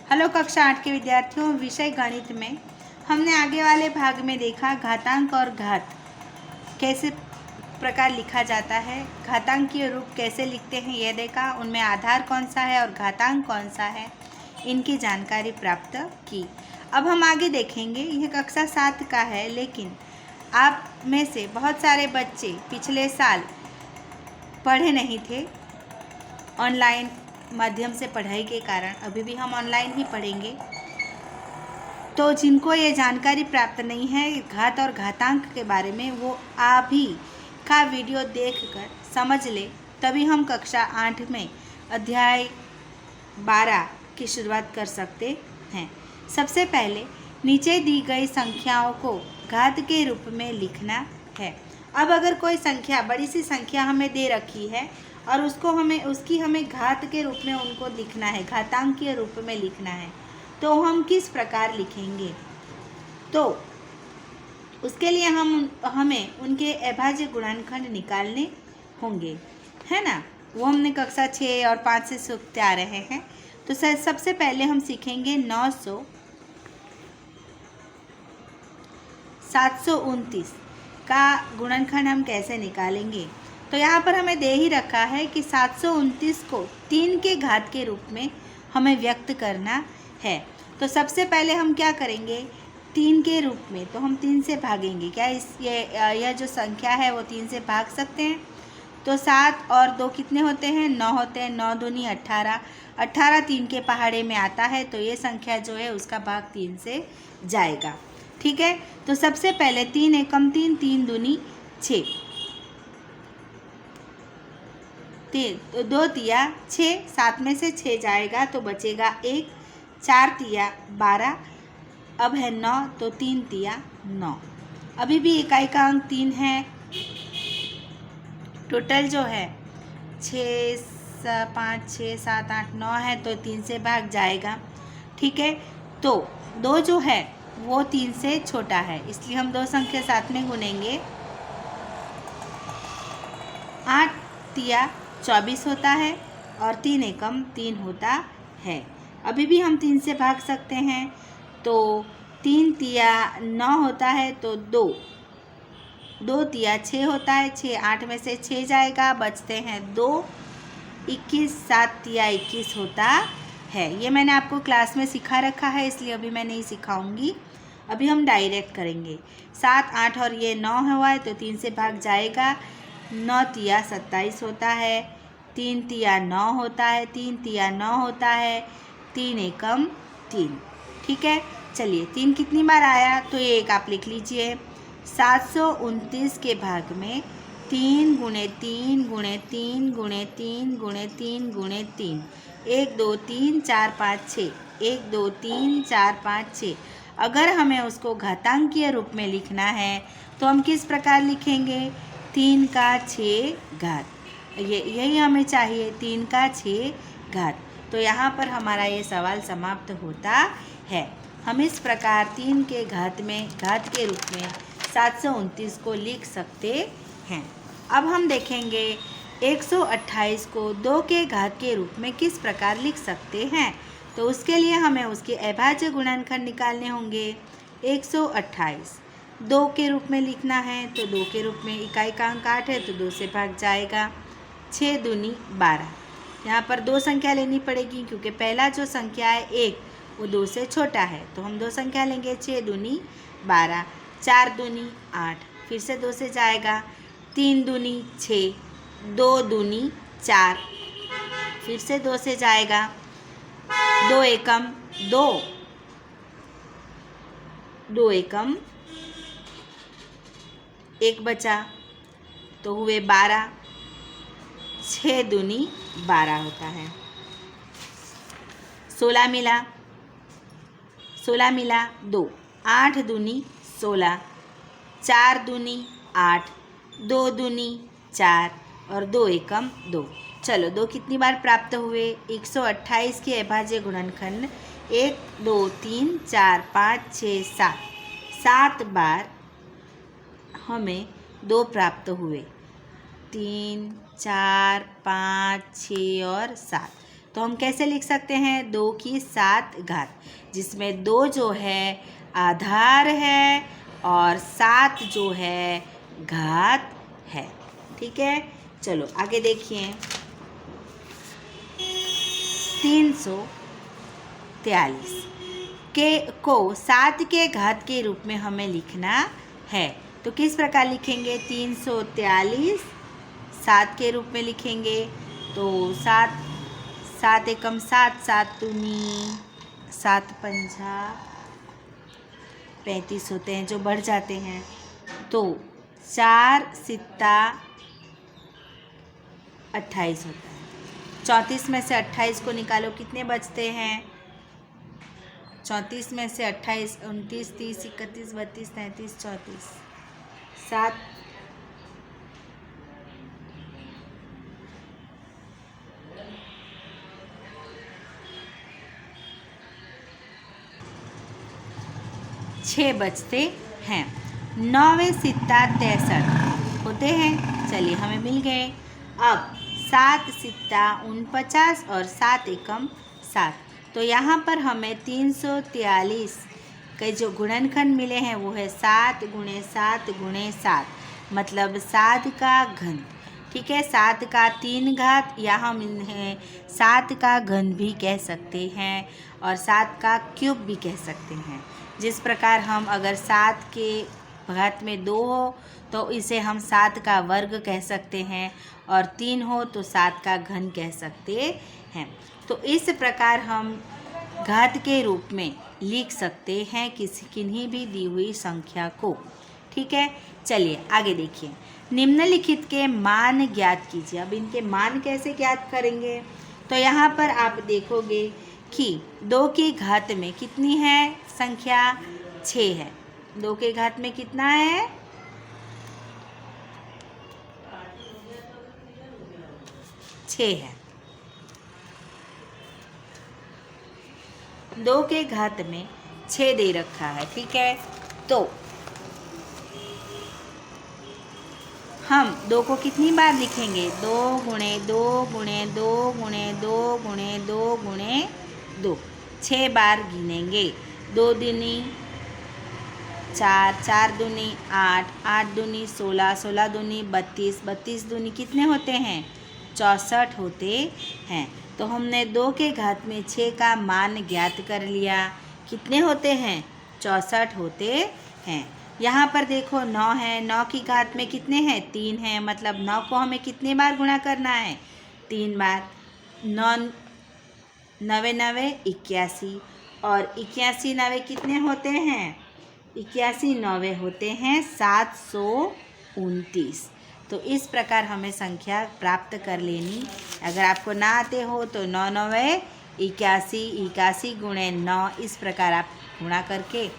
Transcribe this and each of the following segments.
Hello कक्षा 8 के विद्यार्थियों, विषय गणित में हमने आगे वाले भाग में देखा घातांक और घात कैसे प्रकार लिखा जाता है, घातांकीय रूप कैसे लिखते हैं यह देखा, उनमें आधार कौन सा है और घातांक कौन सा है, इनकी जानकारी प्राप्त की। अब हम आगे देखेंगे। यह कक्षा 7 का है, लेकिन आप में से बहुत सारे बच्चे पिछले साल पढ़े नहीं थे। ऑनलाइन माध्यम से पढ़ाई के कारण अभी भी हम ऑनलाइन ही पढ़ेंगे। तो जिनको ये जानकारी प्राप्त नहीं है घात और घातांक के बारे में, वो अभी का वीडियो देखकर समझ ले, तभी हम कक्षा 8 में अध्याय 12 की शुरुआत कर सकते हैं। सबसे पहले नीचे दी गई संख्याओं को घात के रूप में लिखना है। अब अगर कोई संख्या, बड़ी सी संख्या हमें दे रखी है और उसकी हमें घात के रूप में उनको लिखना है, घातांक के रूप में लिखना है, तो हम किस प्रकार लिखेंगे? तो उसके लिए हमें उनके अभाज्य गुणनखंड निकालने होंगे, है ना। वो हमने कक्षा 6 और 5 से सीखते आ रहे हैं। तो सबसे पहले हम सीखेंगे 900 729 का गुणनखंड हम कैसे निकालेंगे। तो यहाँ पर हमें दे ही रखा है कि 729 को 3 के घात के रूप में हमें व्यक्त करना है। तो सबसे पहले हम क्या करेंगे, 3 के रूप में तो हम 3 से भागेंगे। क्या यह जो संख्या है वो 3 से भाग सकते हैं? तो 7 और 2 कितने होते हैं? 9 होते हैं। 9 दूनी 18, 18 3 के पहाड़े में आता है, तो ये संख्या जो है उसका भाग 3 से जाएगा। ठीक है। तो सबसे पहले 3 एकम 3, 3 दूनी 6, 2 तिया 6, 7 में से 6 जाएगा तो बचेगा 1, 4 तिया 12, अब है 9, तो 3 तिया 9। अभी भी इकाई का अंक 3 है। टोटल जो है 6 5 6 7 8 9 है, तो 3 से भाग जाएगा। ठीक है। तो 2 जो है वो 3 से छोटा है, इसलिए हम 2 संख्या साथ में गुनेंगे। 8 तिया 24 होता है और 3 एकम 3 होता है। अभी भी हम 3 से भाग सकते हैं, तो 3 तिया 9 होता है, तो 2 तिया 6 होता है। 6 8 में से 6 जाएगा, बचते हैं 2, 21, 7 तिया 21 होता है। ये मैंने आपको क्लास में सिखा रखा है, इसलिए अभी मैं नहीं सिखाऊंगी। अभी हम डायरेक्ट करेंगे। 7 8 और ये 9 हुआ है, तो 3 से भाग जाएगा। 9 तिया 27 होता है, 3 तिया 9 होता है, 3 तिया 9 होता है, 3 एकम 3। ठीक है। चलिए 3 कितनी बार आया, तो ये एक आप लिख लीजिए। 729 के भाग में 3 गुणे 3 गुणे 3 गुणे 3 गुणे 3 गुणे 3, 1 2 3 4 5 6, 1 2 3 4 5 6। अगर हमें उसको घातांकीय रूप में लिखना है तो हम किस प्रकार लिखेंगे? 3 का 6 घात, यही हमें चाहिए, 3 का 6 घात। तो यहाँ पर हमारा ये सवाल समाप्त होता है। हम इस प्रकार 3 के घात के रूप में 729 को लिख सकते हैं। अब हम देखेंगे 128 को 2 के घात के रूप में किस प्रकार लिख सकते हैं। तो उसके लिए हमें उसके अभाज्य गुणनखंड निकालने होंगे। 128 2 के रूप में लिखना है, तो 2 के रूप में इकाई का अंक 8 है, तो 2 से भाग जाएगा। 6 दूनी 12, यहाँ पर 2 संख्या लेनी पड़ेगी क्योंकि पहला जो संख्या है 1 वो 2 से छोटा है, तो हम 2 संख्या लेंगे। 6 दूनी 12, 4 दूनी 8, फिर से 2 से जाएगा। 3 दूनी 6, 2 दूनी 4, फिर से 2 से जाएगा। 2 एकम 2, 2 एकम 1 बचा, तो हुए 12, 6 दूनी 12 होता है। 16 मिला 2, 8 दूनी 16, 4 दूनी 8, 2 दूनी 4 और 2 एकम 2। चलो 2 कितनी बार प्राप्त हुए? 128 के अभाज्य गुणनखंड 1 2 3 4 5 6 7, 7 बार हमें 2 प्राप्त हुए। 3 4 5 6 और 7। तो हम कैसे लिख सकते हैं, 2 की 7 घात, जिसमें 2 जो है आधार है और 7 जो है घात है। ठीक है, चलो आगे देखिए। 343 के को 7 के घात के रूप में हमें लिखना है। तो किस प्रकार लिखेंगे, 343 7 के रूप में लिखेंगे। तो 7 एकम 7, 7 दूनी 7 पंजा 35 होते हैं जो बढ़ जाते हैं। तो 4 सित्ता 28 होता है। 34 में से 28 को निकालो, कितने बचते हैं, 34 में से 28, 29, 30, 31, 32, 33, 34, 7 6 बचते हैं। 9वें सित्ता 63 होते हैं। चलिए हमें मिल गए। अब 7 सित्ता 49 और 7 एकम 7। तो यहाँ पर हमें 343 के जो गुणनखंड मिले हैं वो है 7 गुणे 7 गुणे 7, मतलब 7 का घन। ठीक है, 7 का 3 घात, या हम इन्हें 7 का घन भी कह सकते हैं और 7 का क्यूब भी कह सकते हैं। जिस प्रकार हम अगर 7 के घात में 2 हो तो इसे हम 7 का वर्ग कह सकते हैं, और 3 हो तो 7 का घन कह सकते हैं। तो इस प्रकार हम घात के रूप में लिख सकते हैं किन्हीं भी दी हुई संख्या को। ठीक है, चलिए आगे देखिए। निम्नलिखित के मान ज्ञात कीजिए। अब इनके मान कैसे ज्ञात करेंगे, तो यहाँ पर आप देखोगे कि 2 की घात में कितनी है संख्या, 6 है। 2 के घात में कितना है, 6 है। 2 के घात में 6 दे रखा है। ठीक है, तो हम 2 को कितनी बार लिखेंगे, 2 गुणे 2 गुणे 2 गुणे 2 गुणे 2 गुणे 2, 6 बार गिनेंगे। 2 दूनी 4, 4 दूनी 8, 8 दूनी 16, 16 दूनी 32, 32 दूनी कितने होते हैं, 64 होते हैं। तो हमने 2 के घात में 6 का मान ज्ञात कर लिया। कितने होते हैं, 64 होते हैं। यहाँ पर देखो 9 है, 9 की घात में कितने हैं, 3 हैं, मतलब 9 को हमें कितने बार गुणा करना है, 3 बार। 9 9 9 81, और 81 9 कितने होते हैं, 81 9 होते हैं 729। तो इस प्रकार हमें संख्या प्राप्त कर लेनी। अगर आपको ना आते हो तो 9 9 81, 81 गुणे 9, इस प्रकार आप गुणा करके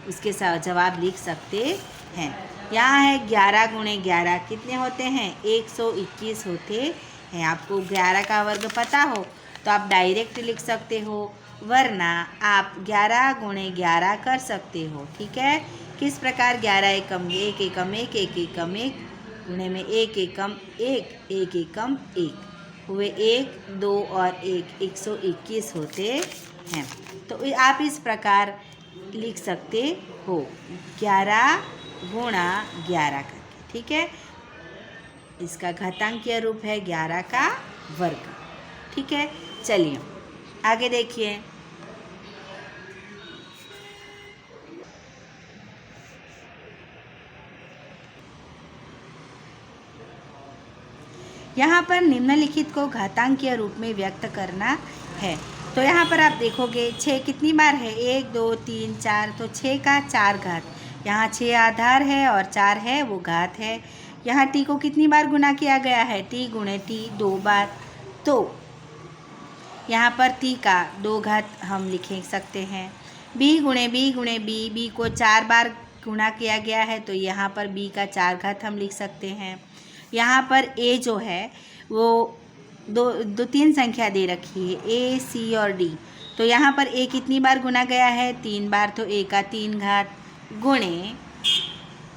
उसके साथ जवाब लिख सकते हैं। यहाँ है 11 गुणे 11 कितने होते हैं, 121 होते हैं। आपको 11 का वर्ग पता हो तो आप डायरेक्ट लिख सकते हो, वरना आप 11 गुणे 11 कर सकते हो। ठीक है, किस प्रकार, 11 एकम 1 एकम 1 1 एकम 1 गुणे में 1 एकम 1 1 एकम 1 हुए 1 2 और 1 121 होते हैं। तो आप इस प्रकार लिख सकते हो, 11 गुणा 11 करके। ठीक है, इसका घातांकीय रूप है 11 का वर्ग। ठीक है, चलिए आगे देखिए। यहाँ पर निम्नलिखित को घातांकीय रूप में व्यक्त करना है। तो यहाँ पर आप देखोगे 6 कितनी बार है, 1 2 3 4, तो 6 का 4 घात। यहाँ 6 आधार है और 4 है वो घात है। यहाँ टी को कितनी बार गुना किया गया है, टी गुणे टी 2 बार। तो यहाँ पर टी का 2 घात हम लिख सकते हैं। बी गुणे बी गुणे बी, बी को 4 बार गुणा किया गया है, तो यहाँ पर बी का 4 घात हम लिख सकते हैं। यहाँ पर ए जो है वो दो तीन संख्या दे रखी है, ए सी और डी। तो यहाँ पर ए कितनी बार गुना गया है, 3 बार, तो ए का 3 घात गुणे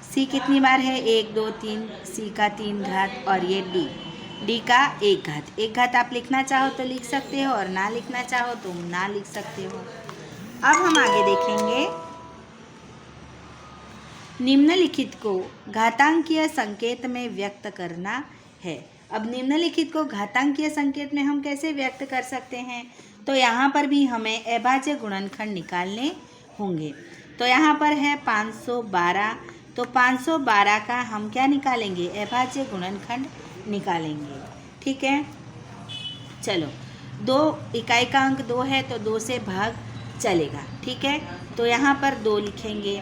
सी कितनी बार है, 1 2 3, सी का 3 घात, और ये डी। डी का एक घात। एक घात आप लिखना चाहो तो लिख सकते हो और ना लिखना चाहो तो ना लिख सकते हो। अब हम आगे देखेंगे, निम्नलिखित को घातांकीय संकेत में व्यक्त करना है। अब निम्नलिखित को घातांकीय संकेत में हम कैसे व्यक्त कर सकते हैं? तो यहाँ पर भी हमें अभाज्य गुणनखंड निकालने होंगे। तो यहाँ पर है 512, तो 512 का हम क्या निकालेंगे? अभाज्य गुणनखंड निकालेंगे। ठीक है, चलो 2 इकाई का अंक 2 है तो 2 से भाग चलेगा। ठीक है, तो यहाँ पर 2 लिखेंगे।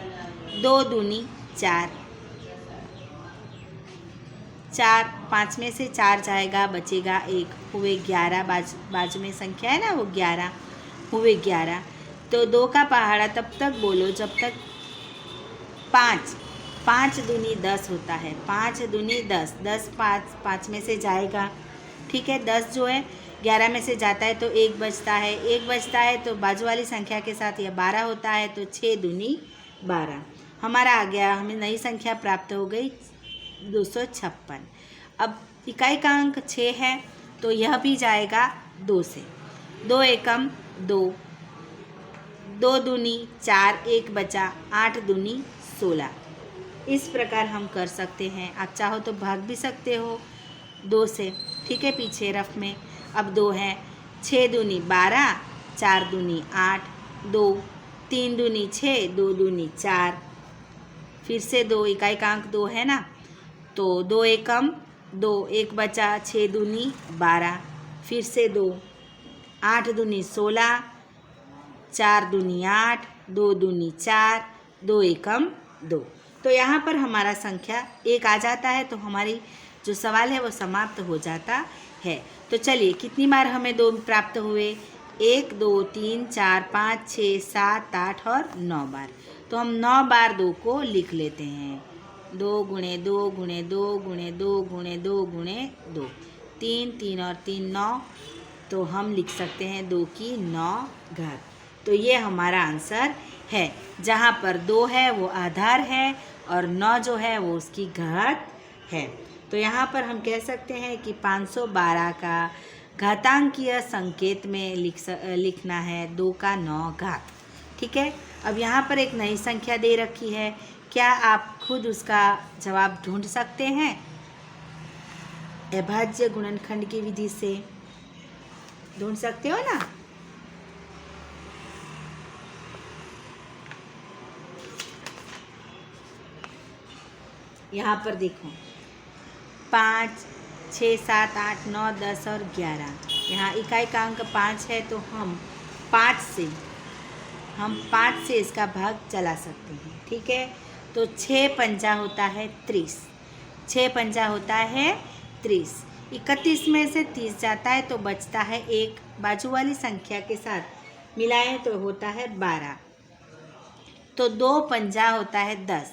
2 दूनी 4, 4 5 में से 4 जाएगा, बचेगा 1, हुए 11। बाजू में संख्या है ना, वो 11 हुए 11। तो 2 का पहाड़ा तब तक बोलो जब तक 5 दूनी 10 होता है। 5 दूनी 10, 10 5 में से जाएगा। ठीक है, 10 जो है 11 में से जाता है तो 1 बचता है। 1 बचता है तो बाजू वाली संख्या के साथ यह 12 होता है, तो 6 दूनी 12 हमारा आ गया। हमें नई संख्या प्राप्त हो गई 256। अब इकाई का अंक 6 है तो यह भी जाएगा 2 से। 2 एकम 2, 2 दूनी 4, 1 बचा, 8 दूनी 16। इस प्रकार हम कर सकते हैं। आप चाहो तो भाग भी सकते हो 2 से। ठीक है, पीछे रफ में अब 2 है। 6 दूनी 12, 4 दूनी 8, 2 3 दूनी 6, 2 दूनी 4। फिर से 2 इकाई का अंक 2 है ना, तो 2 एकम 2, 1 बचा, 6 दूनी 12। फिर से 2, 8 दूनी 16, 4 दूनी 8, 2 दूनी 4, 2 एकम 2। तो यहाँ पर हमारा संख्या 1 आ जाता है, तो हमारी जो सवाल है वो समाप्त हो जाता है। तो चलिए कितनी बार हमें 2 प्राप्त हुए? 1 2 3 4 5 6 7 8 और 9 बार। तो हम 9 बार 2 को लिख लेते हैं। 2 गुणे 2 गुणे 2 गुणे 2 गुणे 2 गुणे 2, 3 3 और 3 9। तो हम लिख सकते हैं 2 की 9 घात। तो ये हमारा आंसर है। जहाँ पर 2 है वो आधार है और 9 जो है वो उसकी घात है। तो यहाँ पर हम कह सकते हैं कि 512 का घातांकीय संकेत में लिखना है 2 का 9 घात। ठीक है, अब यहाँ पर एक नई संख्या दे रखी है। क्या आप खुद उसका जवाब ढूंढ सकते हैं? अभाज्य गुणनखंड की विधि से ढूंढ सकते हो ना? यहाँ पर देखो 5 6 7 8 9 10 और 11। यहाँ इकाई का अंक 5 है तो हम 5 से इसका भाग चला सकते हैं। ठीक है, तो 6 पंजा होता है 30, 6 पंजा होता है 30। 31 में से 30 जाता है तो बचता है 1, बाजू वाली संख्या के साथ मिलाएं तो होता है 12। तो 2 पंजा होता है 10,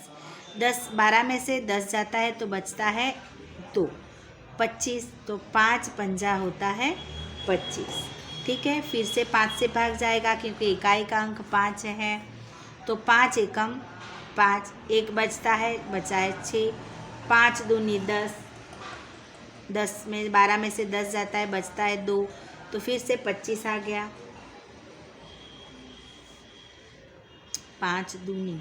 12 में से 10 जाता है तो बचता है 2, 25। तो 5 पंजा होता है 25। ठीक है, फिर से 5 से भाग जाएगा क्योंकि इकाई का अंक 5 है। तो 5 एकम 5, 1 बचता है, बचा है 6, 5 दूनी 10, 10 में 12 में से 10 जाता है, बचता है 2। तो फिर से 25 आ गया। 5 दूनी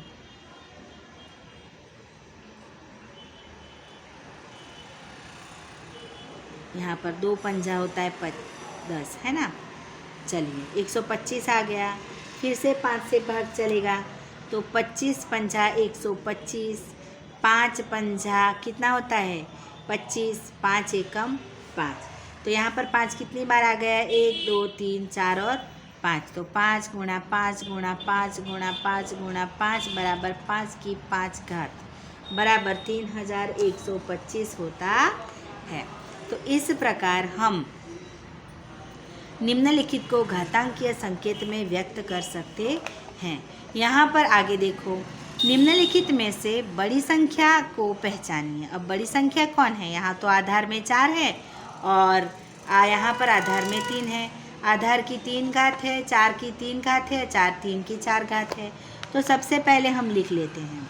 यहाँ पर 2 पंजा होता है 10, है ना। चलिए 125 आ गया। फिर से 5 से भाग चलेगा तो 25 पंजा 125, 5 पंजा कितना होता है 25, 5 एकम 5। तो यहाँ पर 5 कितनी बार आ गया? 1 2 3 4 और 5। तो 5 गुणा 5 गुणा 5 गुणा 5 गुणा 5 बराबर 5 की 5 घात बराबर 3125 होता है। तो इस प्रकार हम निम्नलिखित को घातांकीय संकेत में व्यक्त कर सकते हैं। यहाँ पर आगे देखो, निम्नलिखित में से बड़ी संख्या को पहचानिए। अब बड़ी संख्या कौन है? यहाँ तो आधार में 4 है और यहाँ पर आधार में 3 है। आधार की 3 घात है, 4 की 3 घात है, 3 की 4 घात है। तो सबसे पहले हम लिख लेते हैं।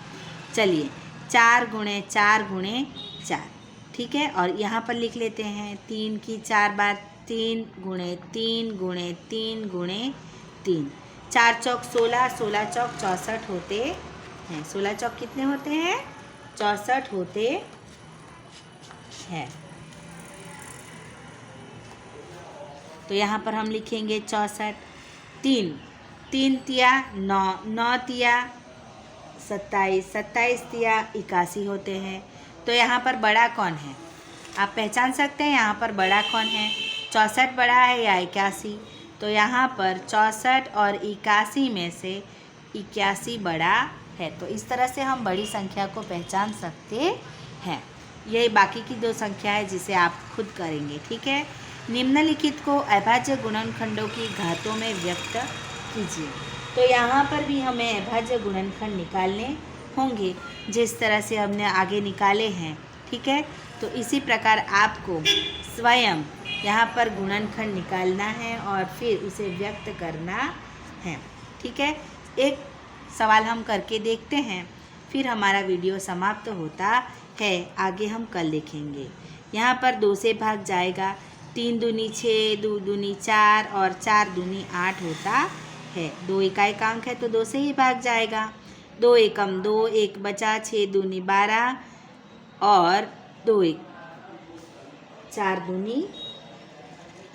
चलिए 4 गुणे 4 गुणे 4, ठीक है। और यहाँ पर लिख लेते हैं 3 की 4 बार 3 गुणे 3 गुणे 3 गुणे 3, 4 चौक 16, 16 चौक 64 होते हैं। 16 चौक कितने होते हैं? 64 होते हैं। तो यहाँ पर हम लिखेंगे 64। 3 3 तिया 9, 9 तिया 27, 27 तिया 81 होते हैं। तो यहाँ पर बड़ा कौन है? आप पहचान सकते हैं यहाँ पर बड़ा कौन है? 64 बड़ा है या 81? तो यहाँ पर 64 और 81 में से 81 बड़ा है। तो इस तरह से हम बड़ी संख्या को पहचान सकते हैं। यही बाकी की 2 संख्या है जिसे आप खुद करेंगे, ठीक है। निम्नलिखित को अभाज्य गुणनखंडों की घातों में व्यक्त कीजिए। तो यहाँ पर भी हमें अभाज्य गुणनखंड निकालने होंगे जिस तरह से हमने आगे निकाले हैं, ठीक है। तो इसी प्रकार आपको स्वयं यहाँ पर गुणनखंड निकालना है और फिर उसे व्यक्त करना है, ठीक है। एक सवाल हम करके देखते हैं, फिर हमारा वीडियो समाप्त होता है। आगे हम कल देखेंगे। यहाँ पर 2 से भाग जाएगा। 3 दूनी 6, 2 दूनी 4 और 4 दूनी 8 होता है। 2 इकाएकांक है तो 2 से ही भाग जाएगा। 2 एकम 2, 1 बचा, 6 दूनी 12 और 2 एक 4 दूनी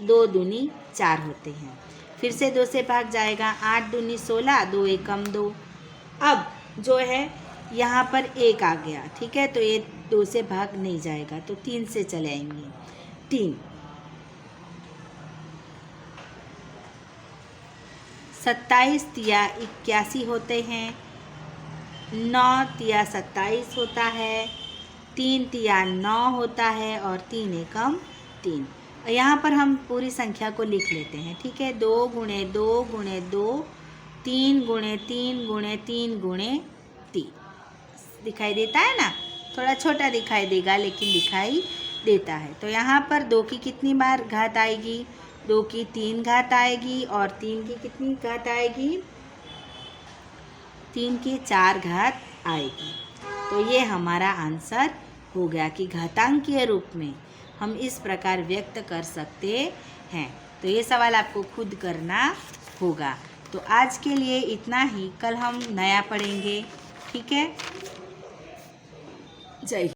2 दूनी 4 होते हैं। फिर से 2 से भाग जाएगा। 8 दूनी 16, 2 एकम 2। अब जो है यहाँ पर 1 आ गया, ठीक है। तो ये 2 से भाग नहीं जाएगा तो 3 से चले आएंगे। 3 27 तिया 81 होते हैं। 9 तिया 27 होता है। 3 तिया 9 होता है और 3 एकम 3। यहाँ पर हम पूरी संख्या को लिख लेते हैं, ठीक है। 2 गुणे 2 गुणे 2, 3 गुणे 3 गुणे 3 गुणे 3। दिखाई देता है ना? थोड़ा छोटा दिखाई देगा लेकिन दिखाई देता है। तो यहाँ पर 2 की कितनी बार घात आएगी? 2 की 3 घात आएगी और 3 की कितनी घात आएगी? 3 की 4 घात आएगी। तो ये हमारा आंसर हो गया कि घातांकीय रूप में हम इस प्रकार व्यक्त कर सकते हैं। तो ये सवाल आपको खुद करना होगा। तो आज के लिए इतना ही, कल हम नया पढ़ेंगे, ठीक है। जय हिंद।